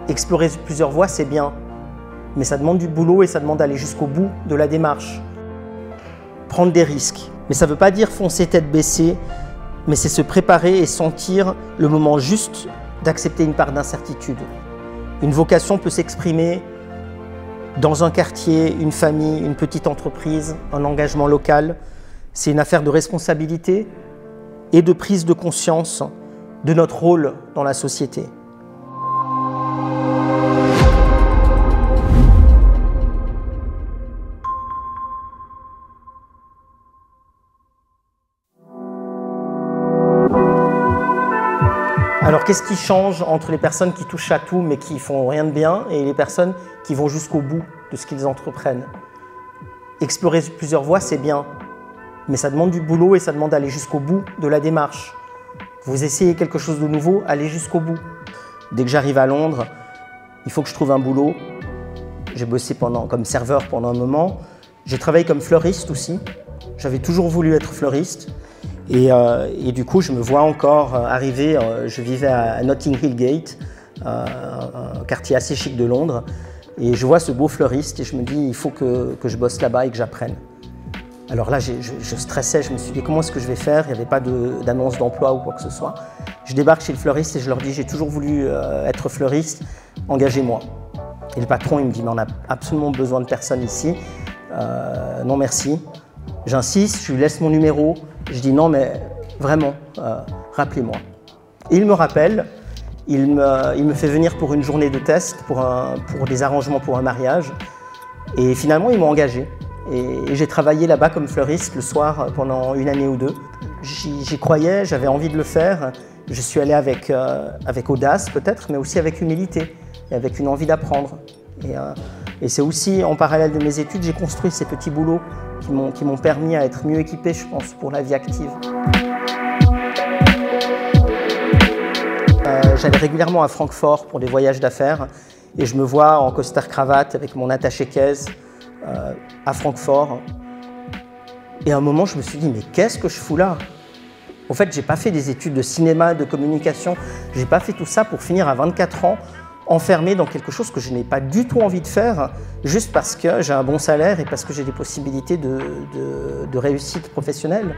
Explorer plusieurs voies, c'est bien, mais ça demande du boulot et ça demande d'aller jusqu'au bout de la démarche. Prendre des risques. Mais ça ne veut pas dire foncer tête baissée, mais c'est se préparer et sentir le moment juste d'accepter une part d'incertitude. Une vocation peut s'exprimer dans un quartier, une famille, une petite entreprise, un engagement local. C'est une affaire de responsabilité et de prise de conscience de notre rôle dans la société. Alors, qu'est-ce qui change entre les personnes qui touchent à tout mais qui font rien de bien et les personnes qui vont jusqu'au bout de ce qu'ils entreprennent? Explorer plusieurs voies, c'est bien, mais ça demande du boulot et ça demande d'aller jusqu'au bout de la démarche. Vous essayez quelque chose de nouveau, allez jusqu'au bout. Dès que j'arrive à Londres, il faut que je trouve un boulot. J'ai bossé comme serveur pendant un moment. J'ai travaillé comme fleuriste aussi. J'avais toujours voulu être fleuriste. Et du coup, je me vois encore arriver, je vivais à Notting Hill Gate, un quartier assez chic de Londres, et je vois ce beau fleuriste et je me dis, il faut que je bosse là-bas et que j'apprenne. Alors là, je stressais, je me suis dit, comment est-ce que je vais faire? Il n'y avait pas d'annonce d'emploi ou quoi que ce soit. Je débarque chez le fleuriste et je leur dis, j'ai toujours voulu être fleuriste, engagez-moi. Et le patron, il me dit, mais on a absolument besoin de personne ici, non merci. J'insiste, je lui laisse mon numéro. Je dis non, mais vraiment, rappelez-moi. Et il me rappelle, il me fait venir pour une journée de test, pour des arrangements pour un mariage. Et finalement, ils m'ont engagé. Et j'ai travaillé là-bas comme fleuriste le soir pendant une année ou deux. J'y croyais, j'avais envie de le faire. Je suis allé avec audace peut-être, mais aussi avec humilité et avec une envie d'apprendre. Et c'est aussi, en parallèle de mes études, j'ai construit ces petits boulots qui m'ont permis à être mieux équipé, je pense, pour la vie active. J'allais régulièrement à Francfort pour des voyages d'affaires et je me vois en costard-cravate avec mon attaché-caisse à Francfort. Et à un moment, je me suis dit, mais qu'est-ce que je fous là? En fait, j'ai pas fait des études de cinéma, de communication, j'ai pas fait tout ça pour finir à 24 ans enfermé dans quelque chose que je n'ai pas du tout envie de faire, juste parce que j'ai un bon salaire et parce que j'ai des possibilités de réussite professionnelle.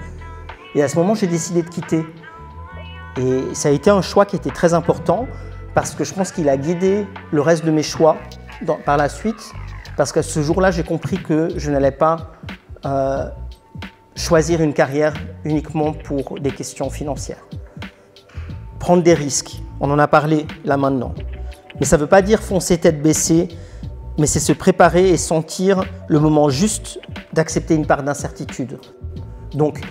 Et à ce moment, j'ai décidé de quitter. Et ça a été un choix qui était très important, parce que je pense qu'il a guidé le reste de mes choix par la suite, parce qu'à ce jour-là, j'ai compris que je n'allais pas choisir une carrière uniquement pour des questions financières. Prendre des risques, on en a parlé là maintenant. Mais ça ne veut pas dire foncer tête baissée, mais c'est se préparer et sentir le moment juste d'accepter une part d'incertitude. Donc,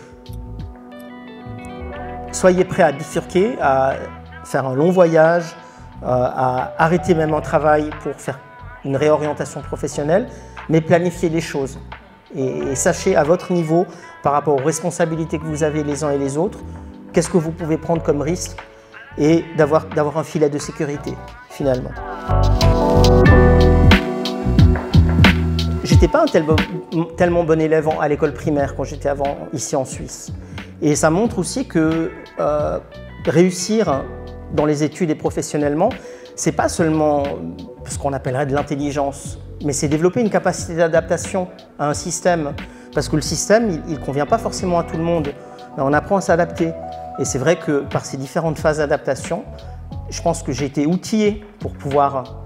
soyez prêts à bifurquer, à faire un long voyage, à arrêter même un travail pour faire une réorientation professionnelle, mais planifiez les choses. Et sachez à votre niveau, par rapport aux responsabilités que vous avez les uns et les autres, qu'est-ce que vous pouvez prendre comme risque et d'avoir un filet de sécurité, finalement. J'étais pas un tellement bon élève à l'école primaire quand j'étais ici en Suisse. Et ça montre aussi que réussir dans les études et professionnellement, c'est pas seulement ce qu'on appellerait de l'intelligence, mais c'est développer une capacité d'adaptation à un système. Parce que le système, il convient pas forcément à tout le monde. Mais on apprend à s'adapter. Et c'est vrai que par ces différentes phases d'adaptation, je pense que j'ai été outillé pour pouvoir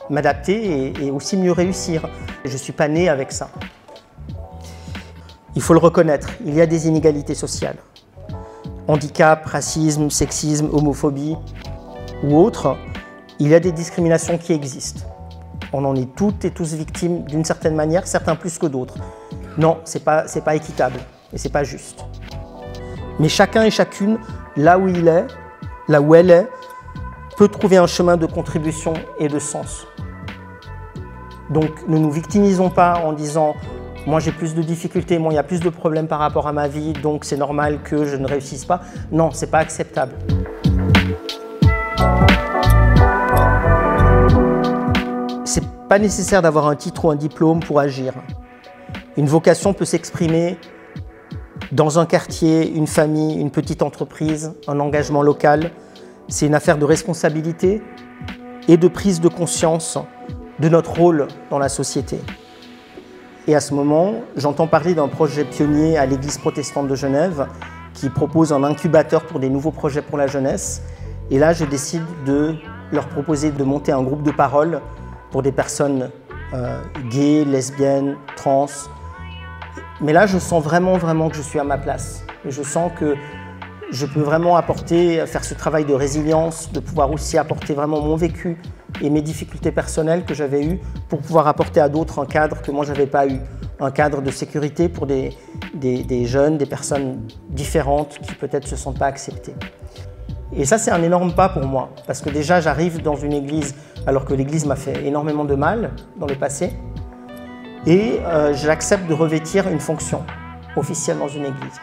m'adapter et aussi mieux réussir. Je ne suis pas né avec ça. Il faut le reconnaître, il y a des inégalités sociales. Handicap, racisme, sexisme, homophobie ou autres, il y a des discriminations qui existent. On en est toutes et tous victimes d'une certaine manière, certains plus que d'autres. Non, c'est pas équitable et c'est pas juste. Mais chacun et chacune, là où il est, là où elle est, peut trouver un chemin de contribution et de sens. Donc ne nous victimisons pas en disant « moi j'ai plus de difficultés, moi il y a plus de problèmes par rapport à ma vie, donc c'est normal que je ne réussisse pas ». Non, c'est pas acceptable. C'est pas nécessaire d'avoir un titre ou un diplôme pour agir. Une vocation peut s'exprimer dans un quartier, une famille, une petite entreprise, un engagement local. C'est une affaire de responsabilité et de prise de conscience de notre rôle dans la société. Et à ce moment, j'entends parler d'un projet pionnier à l'Église protestante de Genève qui propose un incubateur pour des nouveaux projets pour la jeunesse. Et là, je décide de leur proposer de monter un groupe de parole pour des personnes gays, lesbiennes, trans. Mais là, je sens vraiment que je suis à ma place. Et je sens que je peux vraiment faire ce travail de résilience, de pouvoir aussi apporter vraiment mon vécu et mes difficultés personnelles que j'avais eues pour pouvoir apporter à d'autres un cadre que moi, je n'avais pas eu. Un cadre de sécurité pour des jeunes, des personnes différentes qui peut-être ne se sentent pas acceptées. Et ça, c'est un énorme pas pour moi, parce que déjà, j'arrive dans une église, alors que l'église m'a fait énormément de mal dans le passé, et j'accepte de revêtir une fonction officielle dans une église.